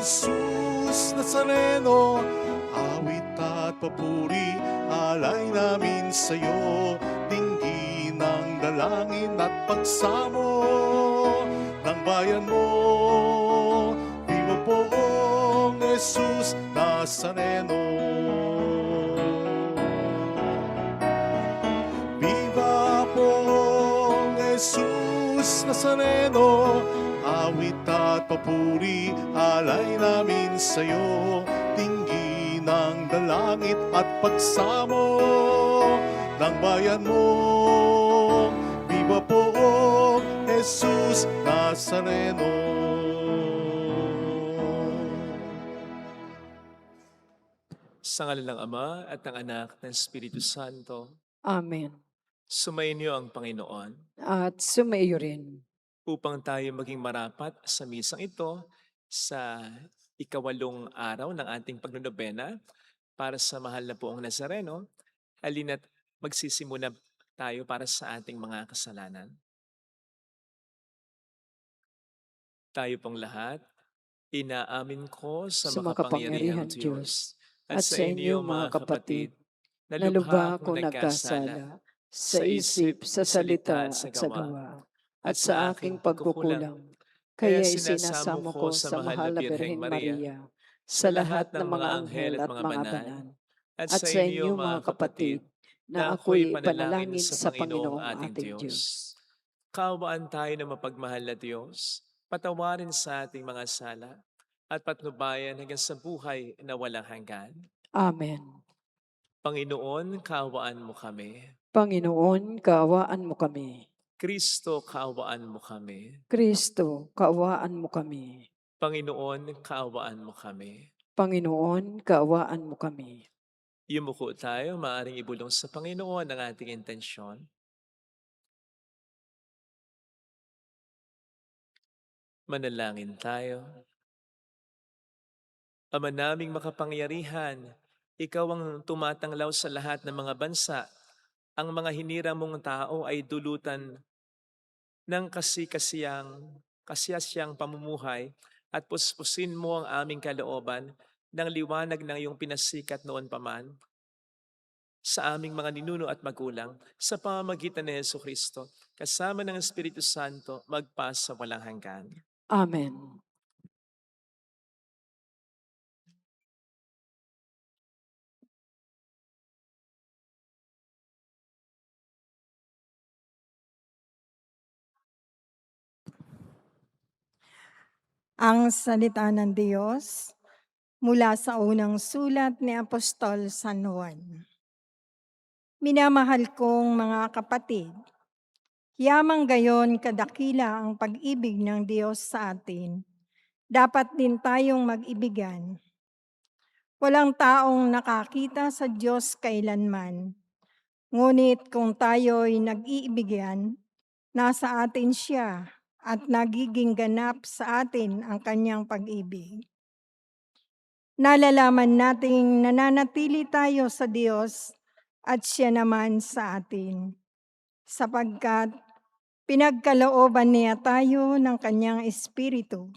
Jesus Nazareno, awit at papuri, alay namin sa'yo. Dinggin ng dalangin at pagsamo ng bayan mo. Viva poong Jesus Nazareno. Viva poong Jesus Nazareno, awit at papuri, alay namin sa'yo. Tinggi ng dalangit at pagsamo ng bayan mo. Viva poong Jesus Nazareno. Sa ngalan ng Ama at ng Anak at ng Espiritu Santo, Amen. sumainyo ang Panginoon At sumaiyo rin. upang tayo maging marapat sa misang ito sa ikawalong araw ng ating pagnonobena para sa mahal na poong Nazareno. Halina't magsisimula tayo para sa ating mga kasalanan. Tayo pong lahat, inaamin ko sa makapangyarihang Diyos at sa inyo mga kapatid, na lubha akong nagkasala sa isip, sa salita at sa gawa, at sa aking pagkukulang. Kaya isinasamo ko sa mahal na Birheng Maria, sa lahat ng mga anghel at mga banal, at sa inyo mga kapatid, na ako'y panalangin sa Panginoong ating Diyos. Kaawaan tayo ng mapagmahal na Diyos, patawarin sa ating mga sala, at patnubayan hanggang sa buhay na walang hanggan. Amen. Panginoon, kaawaan mo kami. Panginoon, kaawaan mo kami. Kristo, kaawaan mo kami. Kristo, kaawaan mo kami. Panginoon, kaawaan mo kami. Panginoon, kaawaan mo kami. Yumuko tayo, maaaring ibulong sa Panginoon ang ating intensyon. Manalangin tayo. Ama naming makapangyarihan, ikaw ang tumatanglaw sa lahat ng mga bansa. Ang mga hinirang mong tao ay dulutan ng kasiyasiyang pamumuhay at puspusin mo ang aming kalooban ng liwanag ng iyong pinasikat noon paman sa aming mga ninuno at magulang sa pamamagitan ni Jesucristo, kasama ng Espiritu Santo, magpa sa walang hanggan. Amen. Ang salita ng Diyos mula sa unang sulat ni Apostol San Juan. Minamahal kong mga kapatid, yamang gayon kadakila ang pag-ibig ng Diyos sa atin. Dapat din tayong mag-ibigan. Walang taong nakakita sa Diyos kailanman. Ngunit kung tayo'y nag-iibigan, nasa atin siya at nagiging ganap sa atin ang kanyang pag-ibig. Nalalaman nating nananatili tayo sa Diyos at siya naman sa atin, sapagkat pinagkalooban niya tayo ng kanyang Espiritu.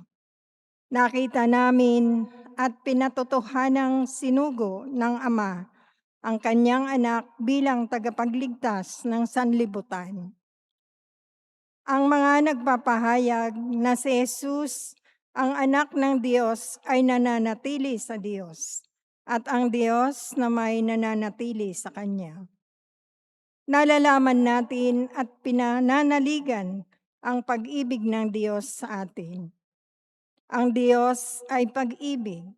Nakita namin at pinatotohanang sinugo ng Ama ang kanyang anak bilang tagapagligtas ng sanlibutan. Ang mga nagpapahayag na si Jesus, ang anak ng Diyos, ay nananatili sa Diyos, at ang Diyos na may nananatili sa Kanya. Nalalaman natin at pinananaligan ang pag-ibig ng Diyos sa atin. Ang Diyos ay pag-ibig.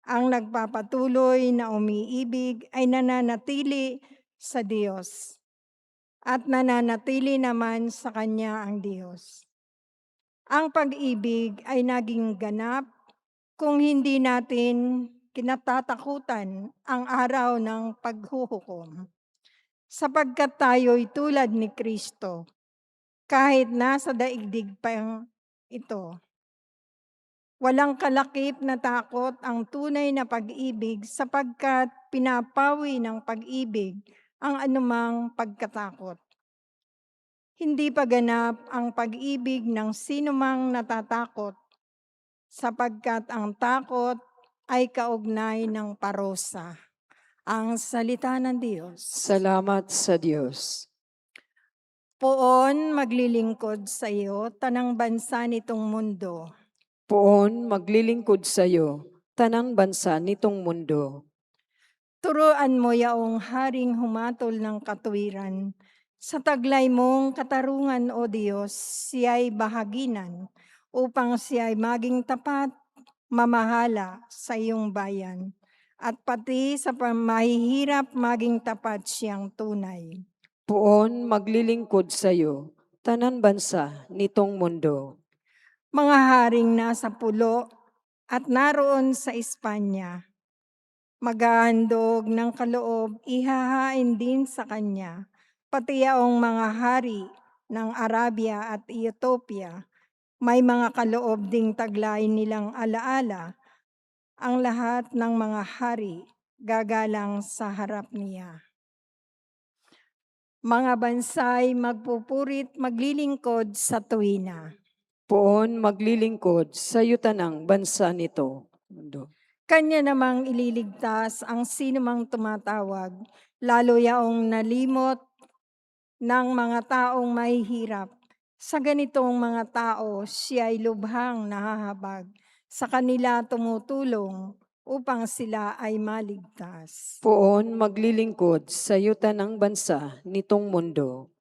Ang nagpapatuloy na umiibig ay nananatili sa Diyos, at nananatili naman sa Kanya ang Diyos. Ang pag-ibig ay naging ganap kung hindi natin kinatatakutan ang araw ng paghuhukom. Sapagkat tayo'y tulad ni Kristo, kahit nasa daigdig pa ito. Walang kalakip na takot ang tunay na pag-ibig, sapagkat pinapawi ng pag-ibig ang anumang pagkatakot. Hindi pa ganap ang pag-ibig ng sinumang natatakot, sapagkat ang takot ay kaugnay ng parusa. Ang salita ng Diyos. Salamat sa Diyos. Poon maglilingkod sa iyo, tanang bansa nitong mundo. Poon maglilingkod sa iyo, tanang bansa nitong mundo. Turuan mo yaong haring humatol ng katuwiran. Sa taglay mong katarungan, O Diyos, siya'y bahaginan upang siya'y maging tapat, mamahala sa iyong bayan. At pati sa mahihirap maging tapat siyang tunay. Poon maglilingkod sa iyo, tanan bansa nitong mundo. Mga haring nasa pulo at naroon sa Espanya, maghahandog ng kaloob, ihahain din sa kanya, pati yaong mga hari ng Arabia at Ethiopia, may mga kaloob ding taglay nilang alaala, ang lahat ng mga hari gagalang sa harap niya. Mga bansay magpupurit maglilingkod sa tuwina. Poon maglilingkod sa iyo tanang bansa nito mundo. Kanya namang ililigtas ang sinumang tumatawag, lalo yaong nalimot ng mga taong mahihirap. Sa ganitong mga tao, siya ay lubhang nahahabag. Sa kanila tumutulong upang sila ay maligtas. Poon maglilingkod sa iyo tanang bansa nitong mundo.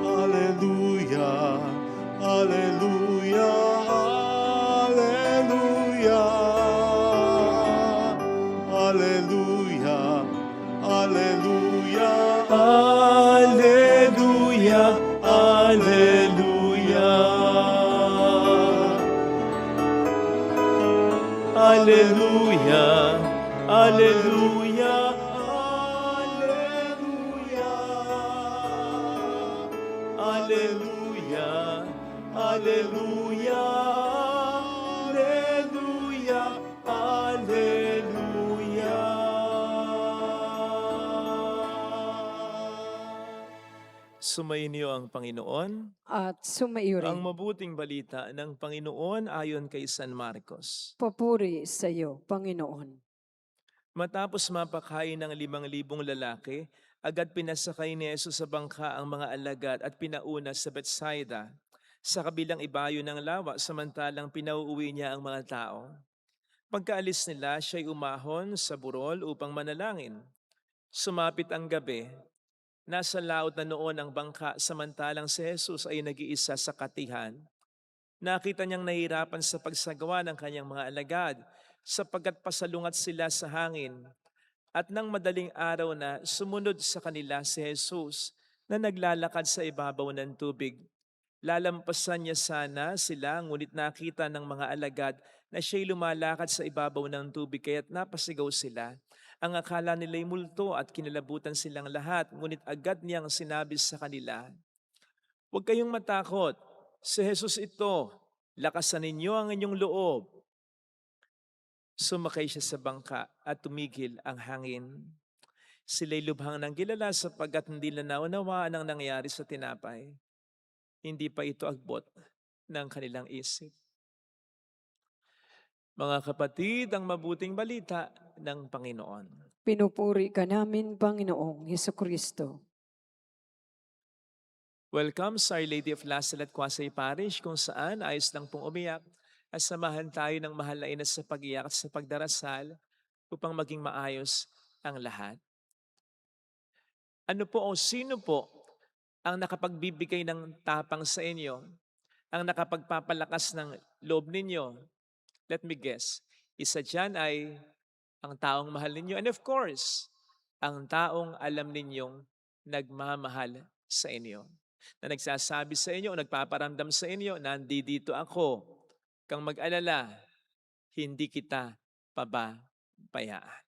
Hallelujah, hallelujah, hallelujah. Hallelujah, hallelujah, hallelujah, hallelujah. Hallelujah, hallelujah, hallelujah. Hallelujah, hallelujah, hallelujah. Sumainyo ang Panginoon. At sumaiyo Ang rin. mabuting balita ng Panginoon ayon kay San Marcos. Papuri sa iyo, Panginoon. Matapos mapakain ng 5,000 lalaki, agad pinasakay ni Jesus sa bangka ang mga alagad at pinauna sa Bethsaida, sa kabilang ibayo ng lawa, samantalang pinauuwi niya ang mga tao. Pagkaalis nila, siya'y umahon sa burol upang manalangin. Sumapit ang gabi. Nasa laot na noon ang bangka, samantalang si Jesus ay nag-iisa sa katihan. Nakita niyang nahihirapan sa pagsagawa ng kanyang mga alagad, sapagkat pasalungat sila sa hangin. At nang madaling araw na, sumunod sa kanila si Jesus na naglalakad sa ibabaw ng tubig. Lalampasan niya sana sila, ngunit nakita ng mga alagad na siya'y lumalakad sa ibabaw ng tubig, kaya't napasigaw sila. Ang akala nila'y multo at kinalabutan silang lahat, ngunit agad niyang sinabi sa kanila, "Huwag kayong matakot, si Jesus ito, lakasan ninyo ang inyong loob." Sumakay siya sa bangka at tumigil ang hangin. Sila'y lubhang nang kilala sapagkat hindi na naunawaan ang nangyari sa tinapay. Hindi pa ito agbot ng kanilang isip. Mga kapatid, ang mabuting balita ng Panginoon. Pinupuri ka namin, Panginoong Hesukristo. Welcome sa Our Lady of Lasal at Quasay Parish, kung saan ayos lang pong umiyak at samahan tayo ng mahal na ina sa pag-iyak at sa pagdarasal upang maging maayos ang lahat. Ano po o sino po ang nakapagbibigay ng tapang sa inyo, ang nakapagpapalakas ng loob ninyo? Let me guess, isa dyan ay ang taong mahal ninyo, and of course, ang taong alam ninyong nagmamahal sa inyo, na nagsasabi sa inyo o nagpaparamdam sa inyo, nandito ako, kang mag-alala, hindi kita pababayaan.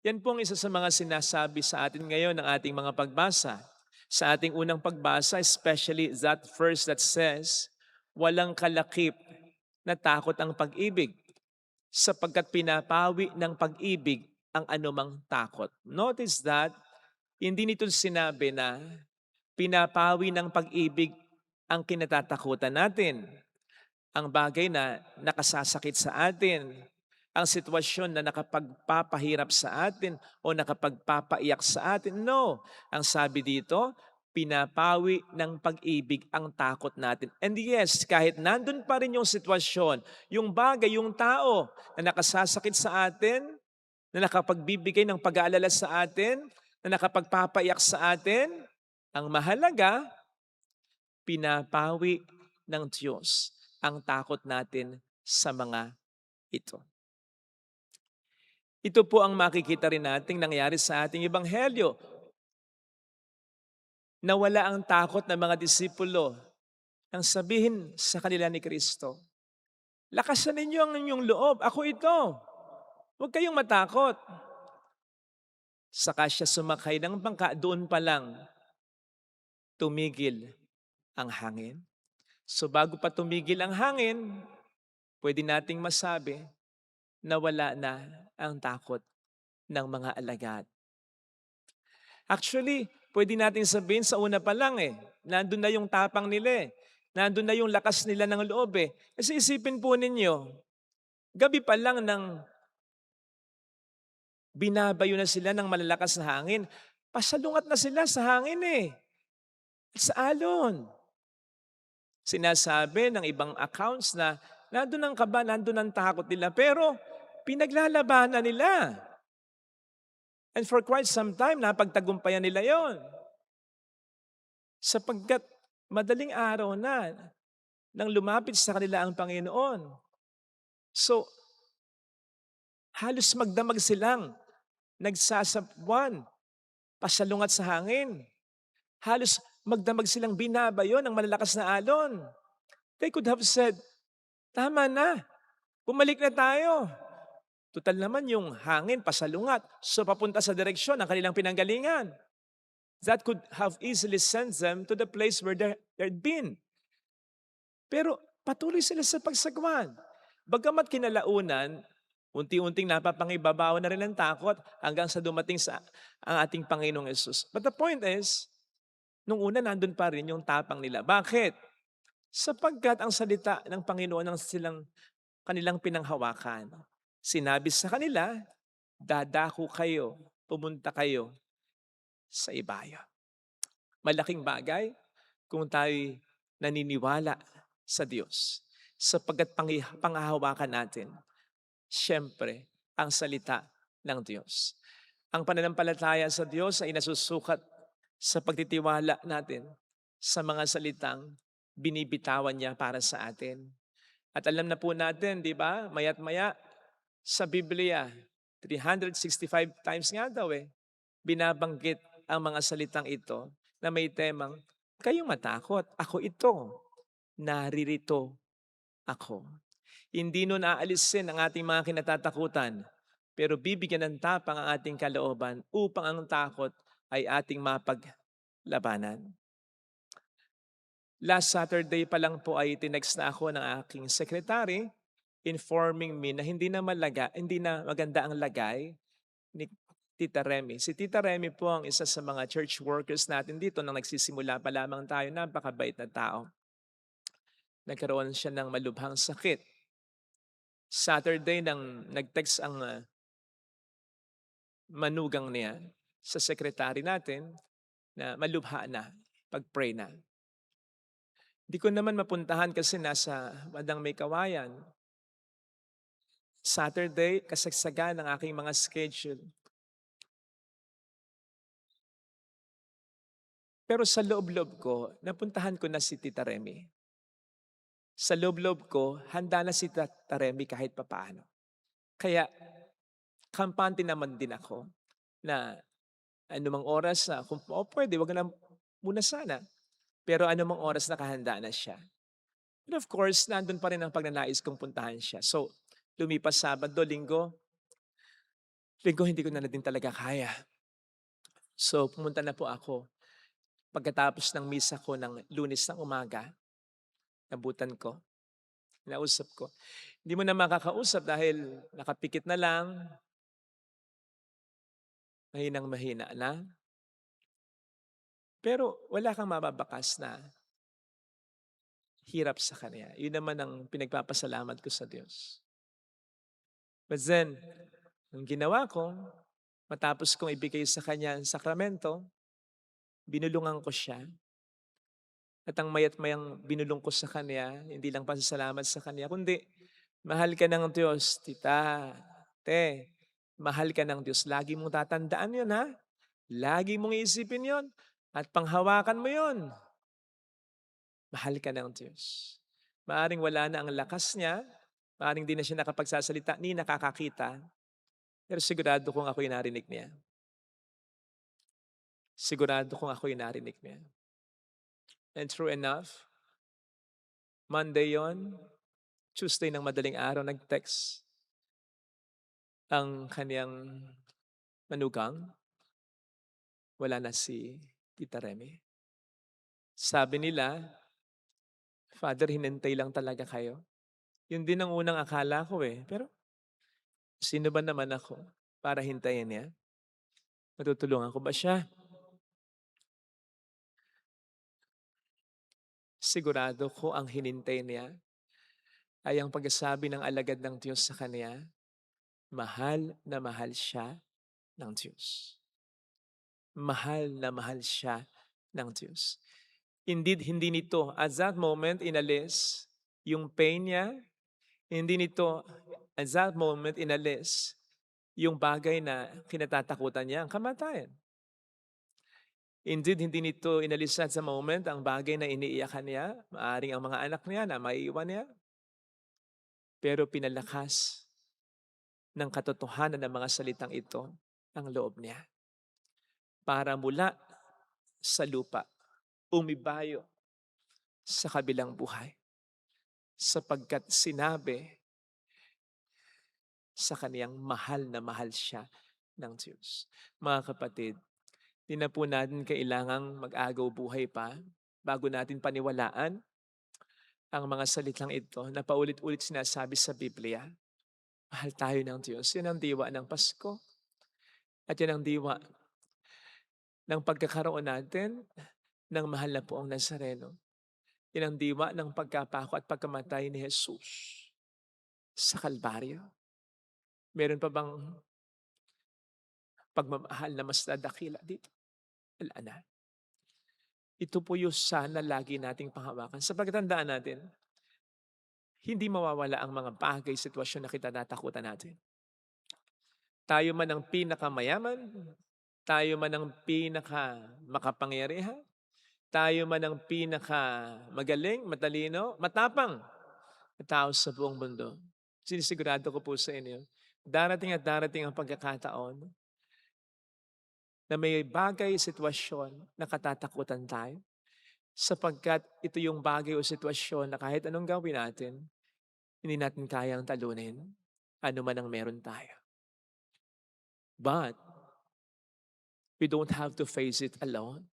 Yan pong isa sa mga sinasabi sa atin ngayon ng ating mga pagbasa. Sa ating unang pagbasa, especially that verse that says, walang kalakip na takot ang pag-ibig, sapagkat pinapawi ng pag-ibig ang anumang takot. Notice that, hindi nito sinabi na pinapawi ng pag-ibig ang kinatatakutan natin. Ang bagay na nakasasakit sa atin, ang sitwasyon na nakapagpapahirap sa atin o nakapagpapaiyak sa atin. No, ang sabi dito, pinapawi ng pag-ibig ang takot natin. And yes, kahit nandun pa rin yung sitwasyon, yung bagay, yung tao na nakasasakit sa atin, na nakapagbibigay ng pag-aalala sa atin, na nakapagpapaiyak sa atin, ang mahalaga, pinapawi ng Diyos ang takot natin sa mga ito. Ito po ang makikita rin nating nangyari sa ating ebanghelyo. Nawala ang takot ng mga disipulo nang sabihin sa kanila ni Kristo, lakasan ninyo ang inyong loob, ako ito. Huwag kayong matakot. Saka siya sumakay ng bangka, doon pa lang tumigil ang hangin. So bago pa tumigil ang hangin, pwede nating masabi na wala na ang takot ng mga alagad. Actually, pwede natin sabihin sa una pa lang nandun na yung tapang nila nandun na yung lakas nila ng loob Kasi isipin po ninyo, gabi pa lang nang binabayo na sila ng malalakas na hangin, pasalungat na sila sa hangin sa alon. Sinasabi ng ibang accounts na nandun ang kaba, nandun ang takot nila, pero pinaglalabanan nila. And for quite some time, napagtagumpayan nila yon. Sapagkat madaling araw na nang lumapit sa kanila ang Panginoon. So, halos magdamag silang nagsasapwan, pasalungat sa hangin. Halos magdamag silang binabayo ng malalakas na alon. They could have said, tama na, bumalik na tayo. Tutal naman yung hangin, pasalungat, so papunta sa direksyon ng kanilang pinanggalingan. That could have easily sent them to the place where they'd been. Pero patuloy sila sa pagsagwan. Bagamat kinalaunan, unti-unting napapangibabaw na rin ang takot hanggang sa dumating sa ang ating Panginoong Yesus. But the point is, nung una nandun pa rin yung tapang nila. Bakit? Sapagkat ang salita ng Panginoon ang kanilang pinanghawakan. Sinabi sa kanila, dadako kayo, pumunta kayo sa ibayo. Malaking bagay kung tayo naniniwala sa Diyos. Sapagkat panghahawakan natin, siyempre, ang salita ng Diyos. Ang pananampalataya sa Diyos ay nasusukat sa pagtitiwala natin sa mga salitang binibitawan niya para sa atin. At alam na po natin, di ba, maya't maya sa Biblia, 365 times nga daw binabanggit ang mga salitang ito na may temang, kayong matakot, ako ito, naririto ako. Hindi nun aalisin ang ating mga kinatatakutan, pero bibigyan ng tapang ang ating kalooban upang ang takot ay ating mapaglabanan. Last Saturday pa lang po ay tinext na ako ng aking secretary informing me na hindi na maganda ang lagay ni Tita Remy. Si Tita Remy po ang isa sa mga church workers natin dito nang nagsisimula pa lamang tayo. Napakabait na tao. Nagkaroon siya ng malubhang sakit. Saturday nang nag-text ang manugang niya sa secretary natin na malubha na, pag-pray na. Di ko naman mapuntahan kasi nasa bandang may kawayan. Saturday, kasagsagan ng aking mga schedule. Pero sa loob-loob ko, napuntahan ko na si Tita Remy. Sa loob-loob ko, handa na si Tita Remy kahit papaano. Kaya, kampante naman din ako na anumang oras, kung pwede, wag na muna sana. Pero anumang oras nakahanda na siya. And of course, nandun pa rin ang pagnanais kong puntahan siya. So, lumipas Sabado, Linggo, hindi ko na din talaga kaya. So, pumunta na po ako. Pagkatapos ng misa ko ng Lunes ng umaga, nabutan ko. Kinausap ko. Hindi mo na makakausap dahil nakapikit na lang, mahinang-mahina na. Pero wala kang mababakas na hirap sa Kanya. Yun naman ang pinagpapasalamat ko sa Diyos. But then, ang ginawa ko, matapos kong ibigay sa Kanya ang sakramento, binulungan ko siya. At ang maya't mayang binulong ko sa Kanya, hindi lang pasasalamat sa Kanya, kundi mahal ka ng Diyos, tita, te, mahal ka ng Diyos. Lagi mong tatandaan yun, ha? Lagi mong iisipin yun. At panghawakan mo yun. Mahal ka ng Diyos. Maaring wala na ang lakas niya, maaring di na siya nakapagsasalita ni nakakakita, pero sigurado kong ako'y narinig niya. Sigurado kong ako'y narinig niya. And true enough, Monday yon, Tuesday ng madaling araw, nag-text ang kaniyang manugang. Wala na si Tita Remy. Sabi nila, Father, hinintay lang talaga kayo. Yun din ang unang akala ko eh. Pero sino ba naman ako para hintayin niya? Matutulungan ko ba siya? Sigurado ko ang hinintay niya ay ang pagsasabi ng alagad ng Diyos sa kanya, mahal na mahal siya ng Diyos. Mahal na mahal siya ng Diyos. Indeed, hindi nito at that moment inalis yung pain niya. Hindi nito at that moment inalis yung bagay na kinatatakutan niya, ang kamatayan. Indeed, hindi nito inalis at sa moment ang bagay na iniiyakan niya, maaring ang mga anak niya na maiiwan niya. Pero pinalakas ng katotohanan ng mga salitang ito ang loob niya. Para mula sa lupa, umibayo sa kabilang buhay. Sapagkat sinabi sa kaniyang mahal na mahal siya ng Diyos. Mga kapatid, di na po natin kailangang mag-agaw buhay pa bago natin paniwalaan ang mga salitang ito na paulit-ulit sinasabi sa Biblia. Mahal tayo ng Diyos. Yan ang diwa ng Pasko. At yan ang diwa ng pagkakaroon natin ng mahal na poong Nazareno. Yan ang diwa ng pagkapako at pagkamatay ni Jesus sa Kalbaryo. Meron pa bang pagmamahal na mas dadakila dito? Wala na. Ito po yung sana lagi nating panghawakan. Sa pagtandaan natin, hindi mawawala ang mga bagay, sitwasyon na kinatatakutan natin. Tayo man ang pinakamayaman, tayo man ang pinakamakapangyarihan, tayo man ang pinakamagaling, matalino, matapang na tao sa buong mundo. Sinisigurado ko po sa inyo, darating at darating ang pagkakataon na may bagay, sitwasyon na katatakutan tayo. Sapagkat ito yung bagay o sitwasyon na kahit anong gawin natin, hindi natin kayang talunin ano man ang meron tayo. But, we don't have to face it alone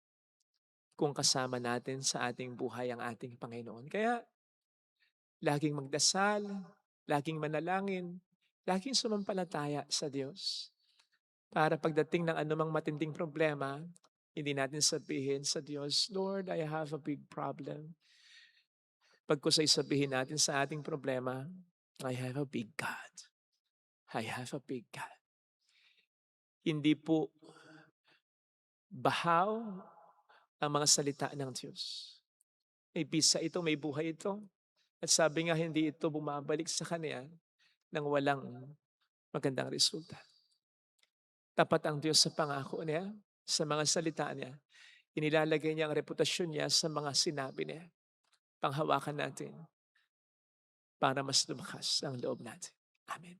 kung kasama natin sa ating buhay ang ating Panginoon. Kaya, laging magdasal, laging manalangin, laging sumampalataya sa Diyos. Para pagdating ng anumang matinding problema, hindi natin sabihin sa Diyos, Lord, I have a big problem. Pagkusay sabihin natin sa ating problema, I have a big God. I have a big God. Hindi po bahaw ang mga salita ng Diyos. May bisa ito, may buhay ito. At sabi nga, hindi ito bumabalik sa Kanya nang walang magandang resulta. Tapat ang Diyos sa pangako niya, sa mga salita niya. Inilalagay niya ang reputasyon niya sa mga sinabi niya. Panghawakan natin para mas lumakas ang loob natin. Amen.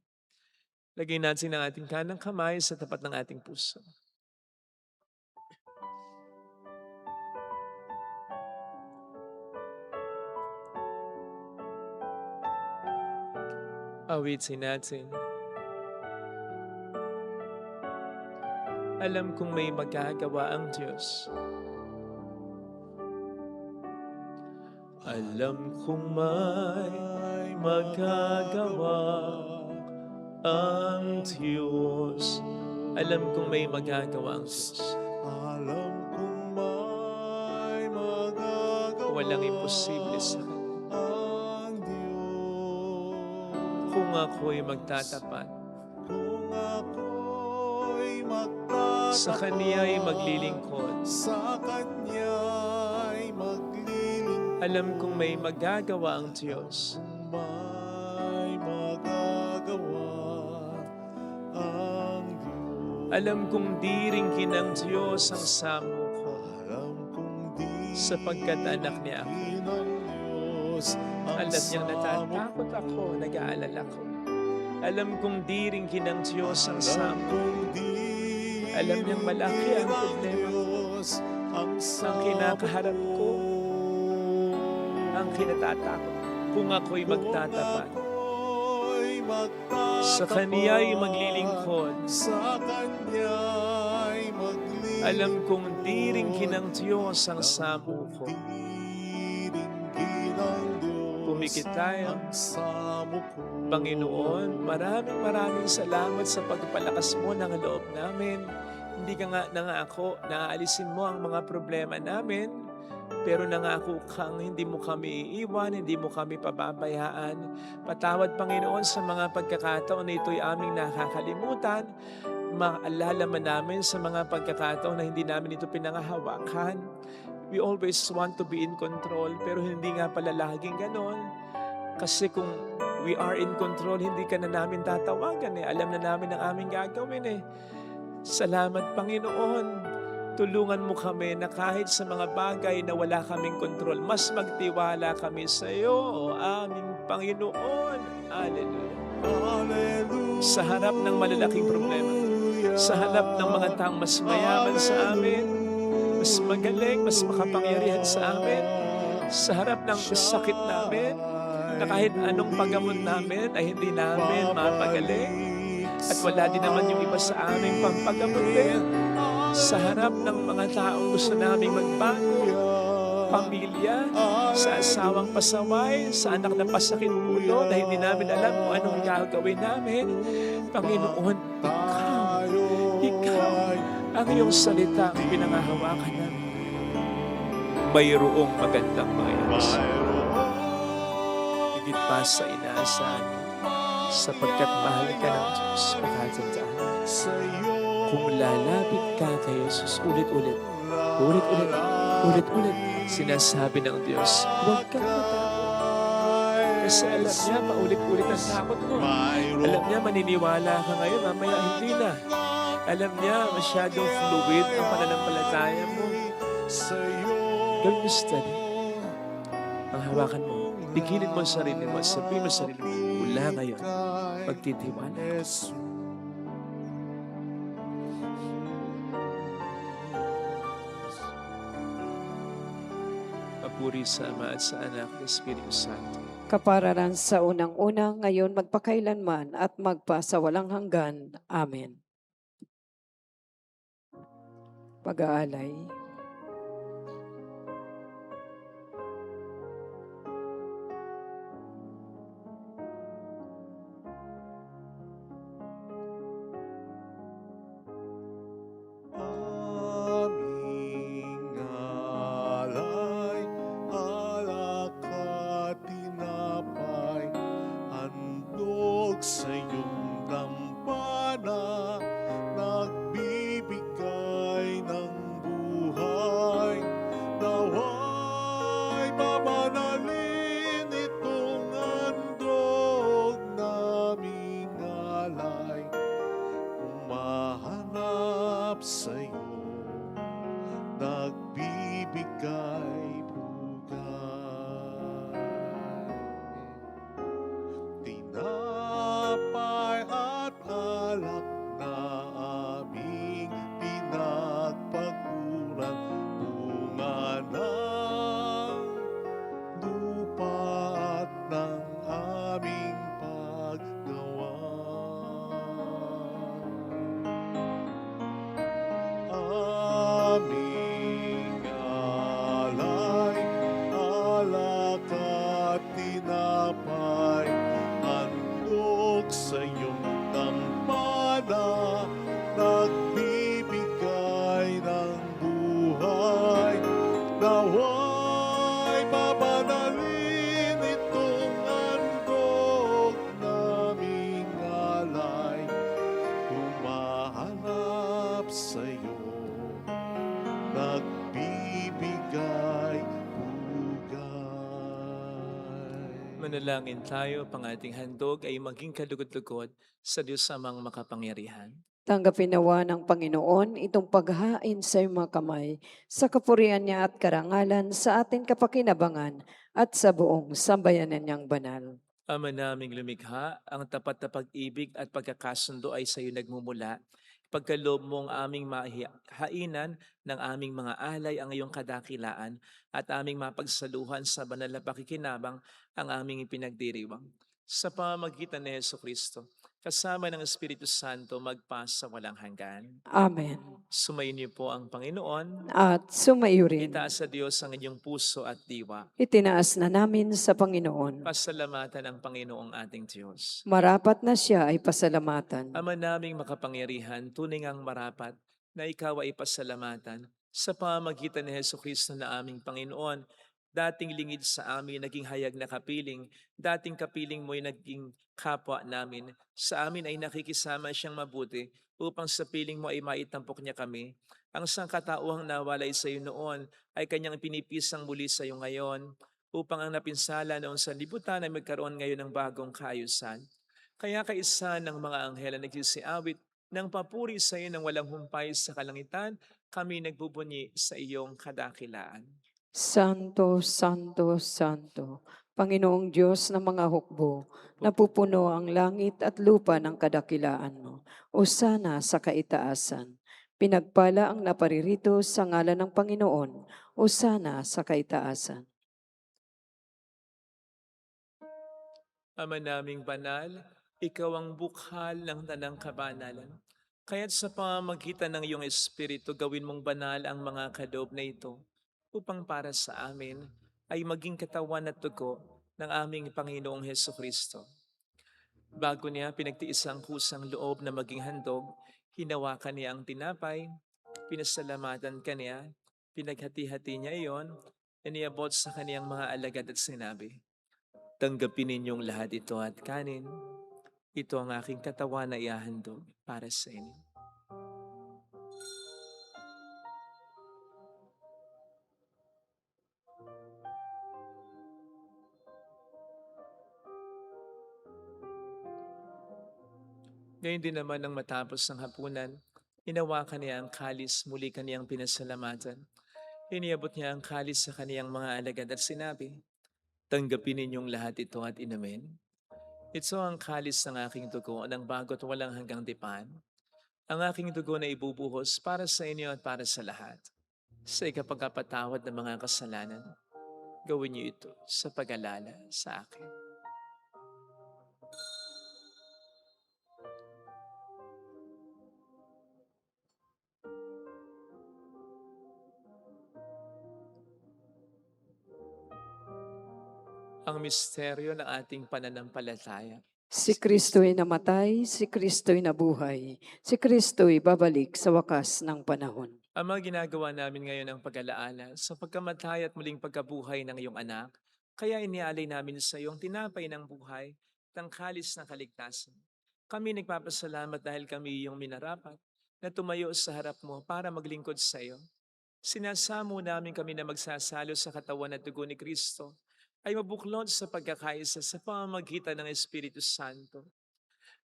Lagay natin ang ating kanang kamay sa tapat ng ating puso. Awitin natin. Alam kong may magagawa ang Diyos. Alam kong may magagawa ang Diyos. Alam kong may magagawa ang Diyos. Alam kong may magagawa Walang imposible sa Kanya. ang Diyos. Kung ako'y magtatapat, Kung ako'y magtatapat sa Kaniya'y maglilingkod, sa Kanya'y maglilingkod, alam kong may magagawa ang Diyos. may magagawa ang Diyos. Alam kong di ringkin ng Diyos ang samo ko, Alam kong di sapagkat anak niya ako. ng Diyos ang Alam niyang samo natatakot ako, nag-aalala ko. Alam kong di ringkin ng Diyos ang Alam samo. kong di Alam niyang malaki ang ng problema ko. Diyos ang Ang kinakaharap ko, ang kinatatakot. Kung ako'y magtatapat, sa Kaniya'y maglilingkod, sa Kanya'y maglilingkod, alam kong di ringkin ng Diyos ang samo ko. diringgin ng Diyos Pumikit tayo. ang samo ko. Panginoon, maraming salamat sa pagpalakas mo ng loob namin. Hindi ka nga nangako na aalisin mo ang mga problema namin, pero nangako kang hindi mo kami iiwan, hindi mo kami pababayaan. Patawad, Panginoon, sa mga pagkakataon na ito'y aming nakakalimutan. Maalala man namin sa mga pagkakataon na hindi namin ito pinangahawakan. We always want to be in control, pero hindi nga pala laging ganon. Kasi kung we are in control, hindi ka na namin tatawagan eh. Alam na namin ang aming gagawin eh. Salamat, Panginoon. Tulungan mo kami na kahit sa mga bagay na wala kaming kontrol, mas magtiwala kami sa iyo, o aming Panginoon. Hallelujah. Hallelujah. Sa harap ng malalaking problema, sa harap ng mga taong mas mayaman sa amin, mas magaling, mas makapangyarihan sa amin, sa harap ng sakit namin, na kahit anong paggamot namin ay hindi namin mapagaling, at wala din naman yung iba sa aming pampagamot din. Sa harap ng mga taong gusto naming magbago, pamilya, sa asawang pasaway, sa anak na pasakit ulo na hindi namin alam kung anong gagawin namin, Panginoon, Ikaw ang iyong salita ang pinangahawakan namin. Mayroong magandang Panginoon. Higit pa sa inaasahan, sapagkat mahal ka ng Diyos, makatandaan. Kung lalapit ka kay Jesus, ulit-ulit, sinasabi ng Diyos, huwag kang matakot. Kasi alam niya, paulit-ulit ang takot mo. Alam niya, maniniwala ka ngayon, mamaya hindi na. Alam niya, masyadong fluid ang pananampalataya mo. Gawin mo steady. Ang hawakan mo, pigilin mo ang sarili mo, sabihin mo ang sarili mo, mula ngayon, magtitiwala ako. Papuri sa Ama at sa Anak at Espiritu Santo. Kapararan sa unang-una, ngayon magpakailanman at magpasawalang hanggan. Amen. Pag-aalay. Aming alay, alak at tinapay, handog sa iyong dambana, nagbibigay ng buhay. Nawa'y mamanalin itong handog naming alay, umahanap sa iyo, nagbibigay bugay. Tinapay Manalangin tayo, pang ating handog ay maging kalugod-lugod sa Diyos amang makapangyarihan. Tanggapin nawa ng Panginoon itong paghain sa iyong mga kamay, sa kapurihan niya at karangalan sa ating kapakinabangan at sa buong sambayanan niyang banal. Ama naming lumikha, ang tapat na pag-ibig at pagkakasundo ay sa iyo nagmumula. Pagkaloob mong aming mahainan ng aming mga alay ang iyong kadakilaan at aming mapagsaluhan sa banal na pakikinabang ang aming ipinagdiriwang. Sa pamamagitan ni Jesucristo, kasama ng Espiritu Santo magpa sa walang hanggan. Amen. Sumayin niyo po ang Panginoon. At sumayo rin. Itaas sa Diyos ang inyong puso at diwa. Itinaas na namin sa Panginoon. Pasalamatan ang Panginoong ating Diyos. Marapat na siya ay pasalamatan. Ama naming makapangyarihan, tunay ngang marapat na ikaw ay pasalamatan sa pamamagitan ni Jesucristo na aming Panginoon. Dating lingid sa amin, naging hayag na kapiling. Dating kapiling mo'y naging kapwa namin. Sa amin ay nakikisama siyang mabuti upang sa piling mo ay maitampok niya kami. Ang sangkatauhang nawalay sa iyo noon ay kanyang pinipisang muli sa iyo ngayon upang ang napinsala noon sa libutan ay magkaroon ngayon ng bagong kaayusan. Kaya kaisa ng mga anghel na nagsisiawit ng papuri sa iyo ng walang humpay sa kalangitan, kami nagbubunyi sa iyong kadakilaan. Santo, Santo, Santo, Panginoong Diyos ng mga hukbo, napupuno ang langit at lupa ng kadakilaan mo. Hosana sa kaitaasan. Pinagpala ang naparirito sa ngalan ng Panginoon. Hosana sa kaitaasan. Ama naming banal, ikaw ang bukhal ng tanang kabanalan. Kaya't sa pamamagitan ng iyong Espiritu, gawin mong banal ang mga kaloob na ito upang para sa amin ay maging katawan at dugo ng aming Panginoong Hesukristo. Bago niya pinagtiis ang kusang loob na maging handog, hinawakan niya ang tinapay, pinasalamatan kaniya, pinaghati-hati niya iyon, iniabot sa kaniyang mga alagad at sinabi, "Tanggapin ninyong lahat ito at kanin. Ito ang aking katawan na ihahandog para sa inyo." Ngayon din naman nang matapos ng hapunan, hinawakan niya ang kalis, muli kaniyang pinasalamatan. Iniabot niya ang kalis sa kaniyang mga alagad at sinabi, "Tanggapin ninyong lahat ito at inumin. Ito ang kalis ng aking dugo ng bago't walang hanggang tipan. Ang aking dugo na ibubuhos para sa inyo at para sa lahat. Sa ikapagkapatawad ng mga kasalanan, gawin niyo ito sa pag-alala sa akin." Ang misteryo ng ating pananampalataya. Si Kristo'y namatay, si Kristo'y nabuhay, si Kristo'y babalik sa wakas ng panahon. Ama, ginagawa namin ngayon ang pag-alaala sa pagkamatay at muling pagkabuhay ng iyong anak. Kaya inialay namin sa iyong tinapay ng buhay, tangkalis ng kaligtasan. Kami nagpapasalamat dahil kami iyong minarapat na tumayo sa harap mo para maglingkod sa iyo. Sinasamo namin kami na magsasalo sa katawan at dugo ni Kristo ay mabuklod sa pagkakaisa sa pamamagitan ng Espiritu Santo.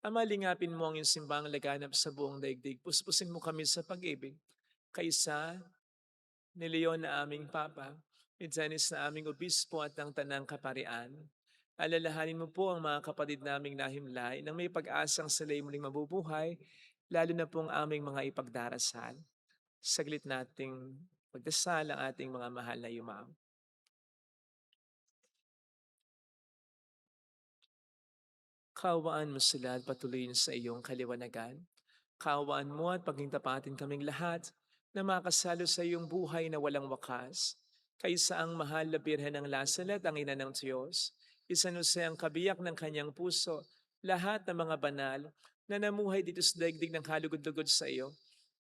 Ama, lingapin mo ang iyong simbang laganap sa buong daigdig. Puspusin mo kami sa pag-ibig. Kaisa ni Leon na aming Papa, ni Janice na aming Obispo at ng Tanang Kaparian. Alalahanin mo po ang mga kapatid naming nahimlay nang may pag-asang sila'y muling mabubuhay, lalo na pong aming mga ipagdarasal. Saglit nating pagdasal ang ating mga mahal na yumaong. Kaawaan mo sila at patuloyin sa iyong kaliwanagan. Kaawaan mo at pagingtapatin kaming lahat na makasalo sa iyong buhay na walang wakas. Kaysa ang mahal na Birhen ng Lasalet, ang ina ng Diyos, San Jose ang kabiyak ng kanyang puso, lahat ng mga banal na namuhay dito sa daigdig ng kalugod-lugod sa iyo,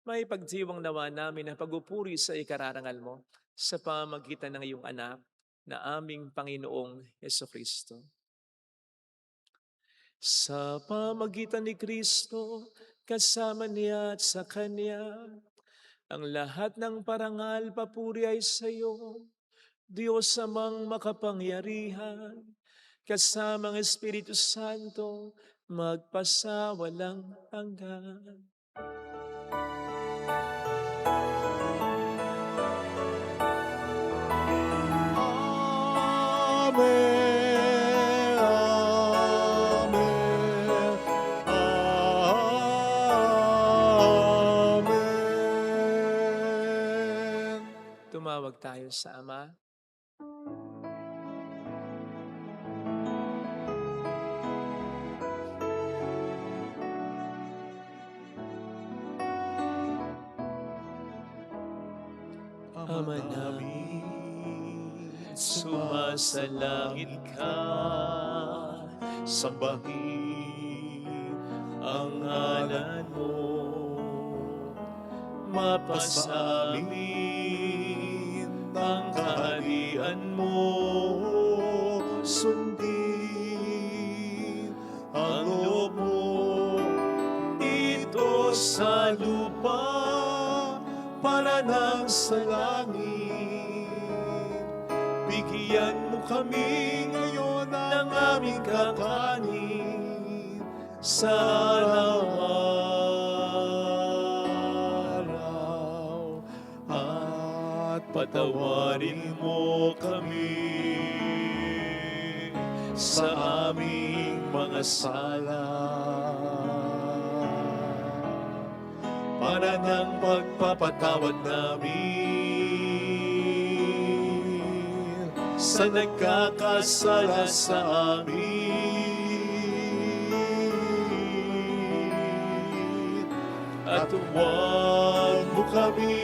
may pagdiwang nawa namin na pagupuri sa ikararangal mo sa pamamagitan ng iyong anak na aming Panginoong Jesucristo. Sa pamamagitan ni Kristo, kasama niya at sa Kanya, ang lahat ng parangal papuri ay sa iyo, Diyos amang makapangyarihan, kasamang Espiritu Santo, magpasawalang hanggan. Amen. Amen. Amen. Tumawag tayo sa Ama. Ama namin, sumasalangit ka, Sambahin ang ngalan mo, mapasamin ang kaharian mo, sundin ang loob mo dito sa lupa para nang sa langit. Bigyan mo kami ngayon ng aming kakanin sa araw-araw, at patawarin mo kami sa aming mga sala, para ng pagpapatawad namin sa nagkakasala sa amin. At huwag mo kami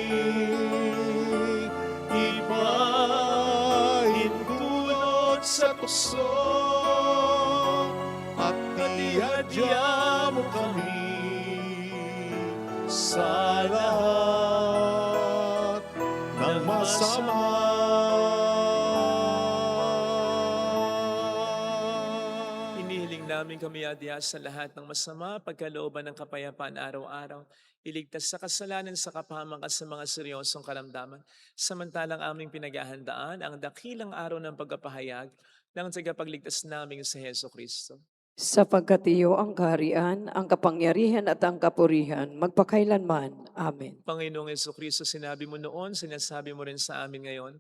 ipahintulot sa tukso, at ihadya mo kami sa lahat ng masama. Inihiling namin kami adya sa lahat ng masama, pagkalooban ng kapayapaan araw-araw, iligtas sa kasalanan sa kapahamakan sa mga seryosong karamdaman, samantalang aming pinaghahandaan ang dakilang araw ng pagpapahayag ng tagapagligtas naming sa Heso Kristo. Sapagkat iyo ang kaharian, ang kapangyarihan at ang kapurihan, magpakailanman. Amen. Panginoong Jesucristo, sinabi mo noon, sinasabi mo rin sa amin ngayon,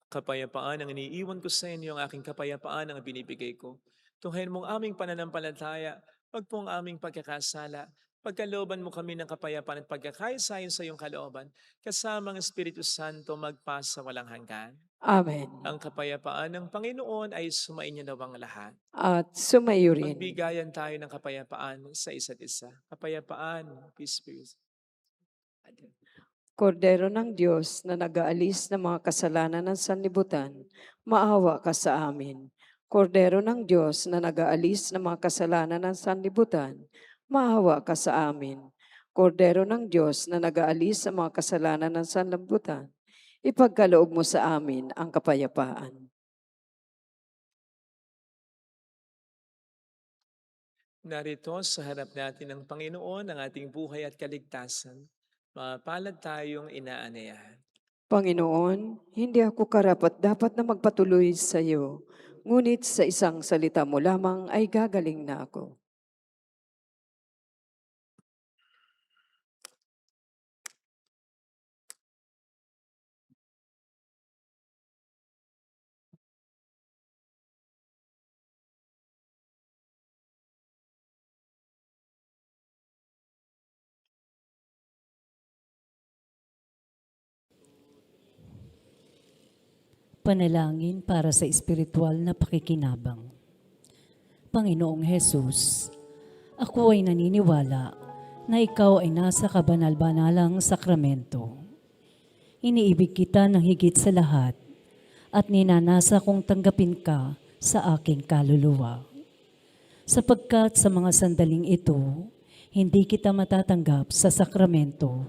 kapayapaan ang iniiwan ko sa inyo, ang aking kapayapaan ang binibigay ko. Tunghayin mong aming pananampalataya, wag po ang aming pagkakasala. Pagkalooban mo kami ng kapayapaan at pagkakaisa-ayon sa iyong kalooban, kasama ang Espiritu Santo magpasa walang hanggan. Amen. Ang kapayapaan ng Panginoon ay sumainyo nawang lahat. At sumayo rin. Magbigayan tayo ng kapayapaan sa isa't isa. Kapayapaan, peace be with you. Kordero ng Diyos na nag-aalis ng mga kasalanan ng sanlibutan, maawa ka sa amin. Kordero ng Diyos na nag-aalis ng mga kasalanan ng sanlibutan, maawa ka sa amin. Kordero ng Diyos na nag-aalis ng mga kasalanan ng sanlibutan, ipagkaloob mo sa amin ang kapayapaan. Narito sa harap natin ng Panginoon ang ating buhay at kaligtasan. Mapalad tayong inaanayahan. Panginoon, hindi ako karapat dapat na magpatuloy sa iyo, ngunit sa isang salita mo lamang ay gagaling na ako. Panalangin para sa espiritual na pakikinabang. Panginoong Hesus, ako ay naniniwala na ikaw ay nasa kabanal-banalang sakramento. Iniibig kita ng higit sa lahat at ninanasa kong tanggapin ka sa aking kaluluwa. Sapagkat sa mga sandaling ito, hindi kita matatanggap sa sakramento.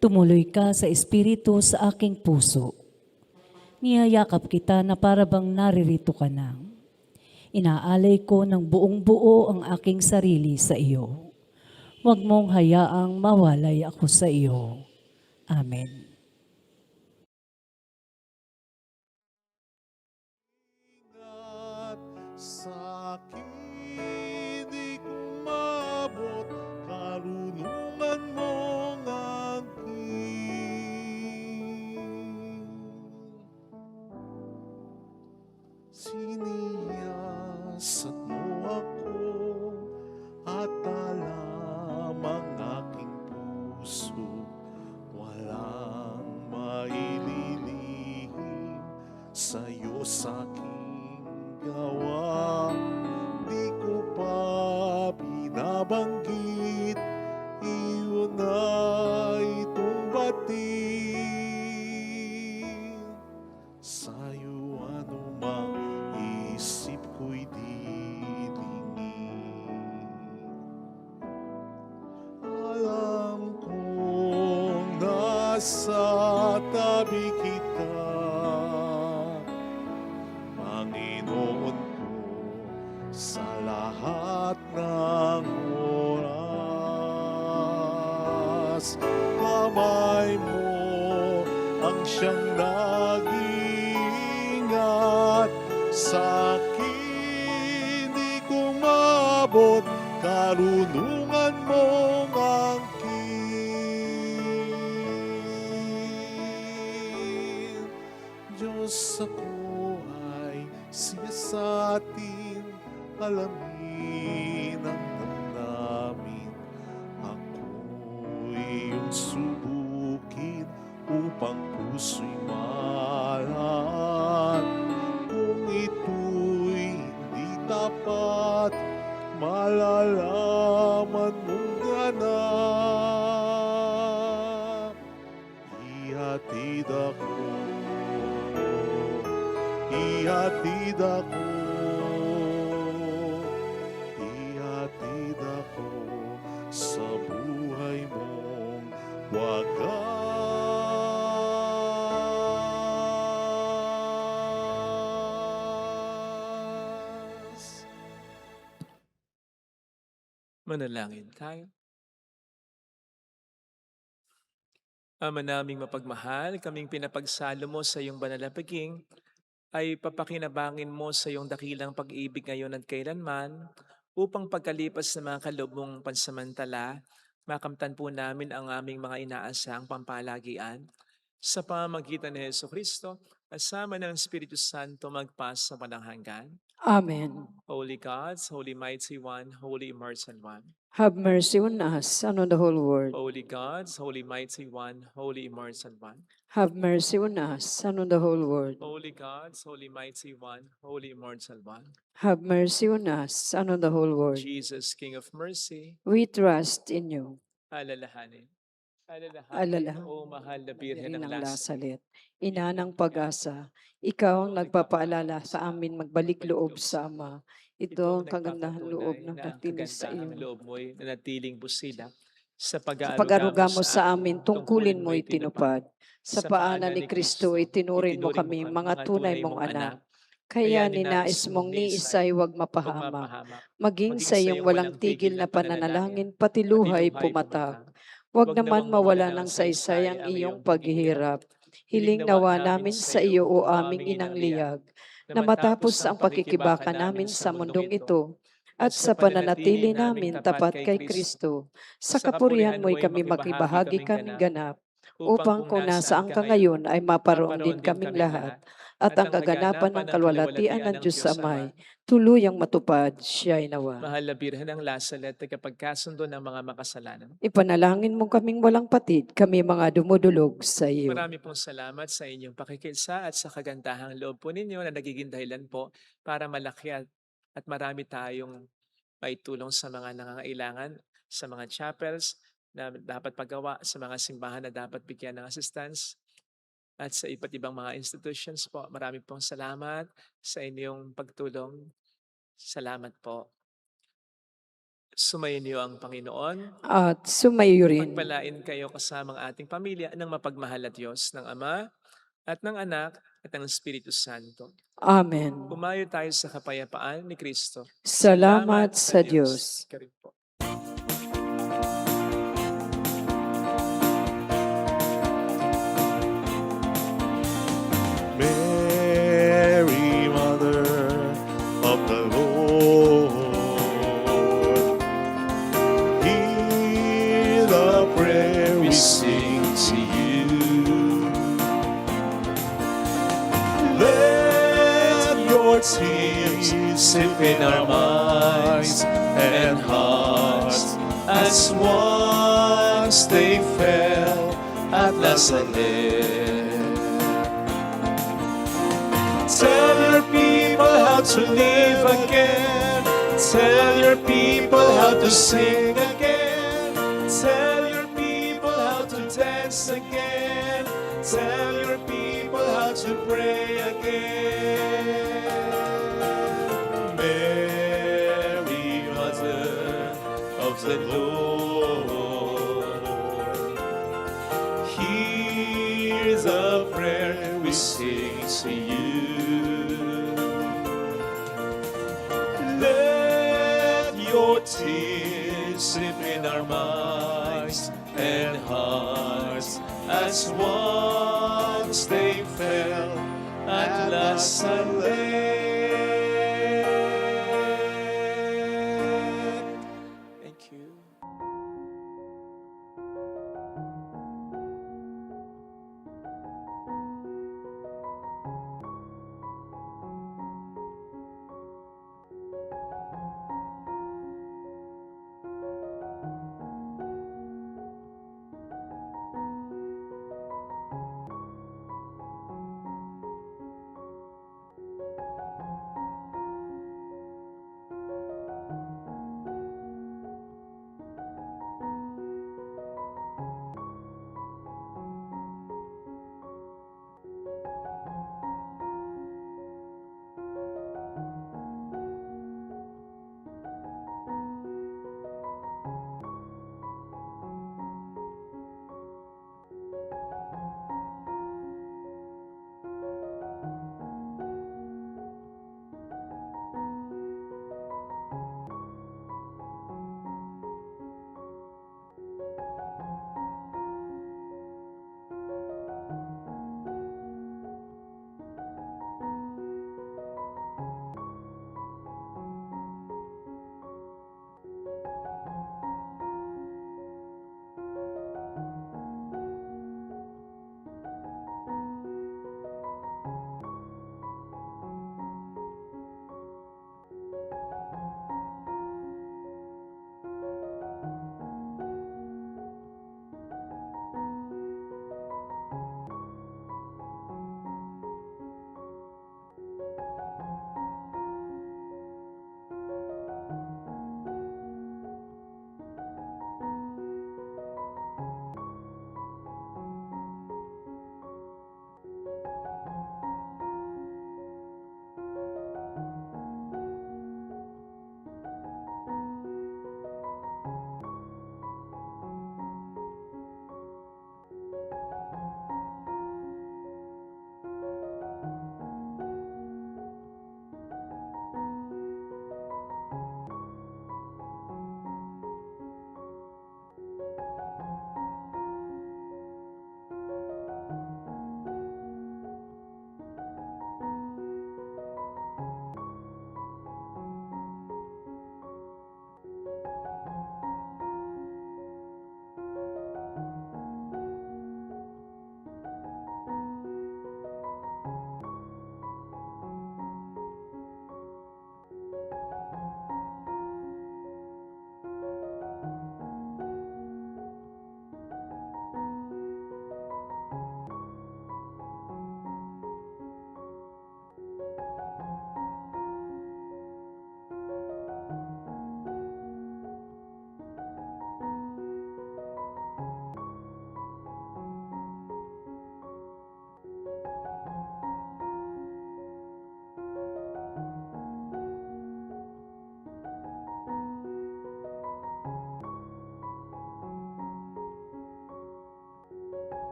Tumuloy ka sa espiritu sa aking puso. Niyayakap kita na parabang naririto ka na. Inaalay ko ng buong buo ang aking sarili sa iyo. Huwag mong hayaang mawalay ako sa iyo. Amen. Ingat sa akin di kumabot karunungan mong angkin. Siniyasat mo ako at alam ang aking puso, walang maililihim sa'yo sa aking gawa. Di ko pa binabanggit, iyon ay tumbatin. Sa'yo anumang isip ko'y didingin. Alam kong nasa tabi kita, Panginoon ko, sa lahat ng oras. Kamay mo ang siyang nag-iingat sa akin, di kumabot karunungan mong angkin. Diyos, ako ay siyasatin, alamin ang damdamin. Ako'y iyong subukin upang puso'y malat. Kung ito'y hindi tapat, malalaman mong ganap. Ihatid ako, ihatid ako, ihatid ako sa buhay mong wagas. Manalangin tayo. Ama naming mapagmahal, kaming pinapagsalo mo sa iyong banal na paging, ay papakinabangin mo sa iyong dakilang pag-ibig ngayon at kailanman, upang pagkalipas ng mga kaloob mong pansamantala, makamtan po namin ang aming mga inaasahang pampalagian. Sa pamamagitan ni Jesucristo, kasama ng Espiritu Santo magpas sa walang hanggan. Amen. Holy God, Holy Mighty One, Holy Immortal One. Have mercy on us and on the whole world. Holy God, Holy Mighty One, Holy Immortal One. Have mercy on us and on the whole world. Holy God, Holy Mighty One, Holy Immortal One. Have mercy on us and on the whole world. Jesus, King of Mercy, We trust in you. alalahanin. Alalahanin, O mahal na Birhen ng ng Lasaret. Lasalet, ina ng pag-asa, ikaw ang nagpapaalala sa amin magbalik loob sa Ama. Ito ang kagandahan loob ng katinis sa Ang iyo. loob mo'y nanatiling busila. Sa Sa pag-aruga mo sa amin, tungkulin mo'y mo'y tinupad. Sa paanan ni Kristo, itinurin mo kami mga tunay mong anak. Kaya ninais mong ni Isay huwag mapahamak. Maging sa iyong walang tigil na pananalangin, pati luhay pumatak. Huwag naman mawala ng saysay ang iyong paghihirap. Hiling nawa namin sa iyo o aming inang liyag, na matapos ang pakikibaka namin sa mundong ito, at sa pananatili namin tapat kay Kristo, sa kapurihan mo'y kami makibahagi kaming ganap, upang kung nasaan ka ngayon ay maparoon din kaming lahat, at ang kaganapan ng kalwalatian ng Diyos Amay, tuluyang matupad siya'y nawa. Mahal na Birhen ng Lasaret, tagapagkasundo ng mga makasalanan. Ipanalangin mo kaming walang patid, kami mga dumudulog sa iyo. Marami pong salamat sa inyong pakikisa at sa kagandahang loob po ninyo na nagiging dahilan po para malaki at marami tayong maitulong sa mga nangangailangan, sa mga chapels na dapat paggawa, sa mga simbahan na dapat bigyan ng assistance, at sa iba't ibang mga institutions po. Marami pong salamat sa inyong pagtulong. Salamat po. Sumayin niyo ang Panginoon. At sumayo rin. Pagpalain kayo kasama ang ating pamilya ng mapagmahal na Diyos, ng Ama at ng Anak at ng Espiritu Santo. Amen. Umayo tayo sa kapayapaan ni Kristo. Salamat sa Diyos. Karin po. Mary, Mother of the sleep in our minds and hearts as once they fell at Nazareth. Tell your people how to live again. Tell your people how to sing again. Tell your people how to dance again. Tell your people how to pray again. Mary, Mother of the Lord, hear the prayer we sing to you. Let your tears sleep in our minds and hearts as once they fell at Nazareth.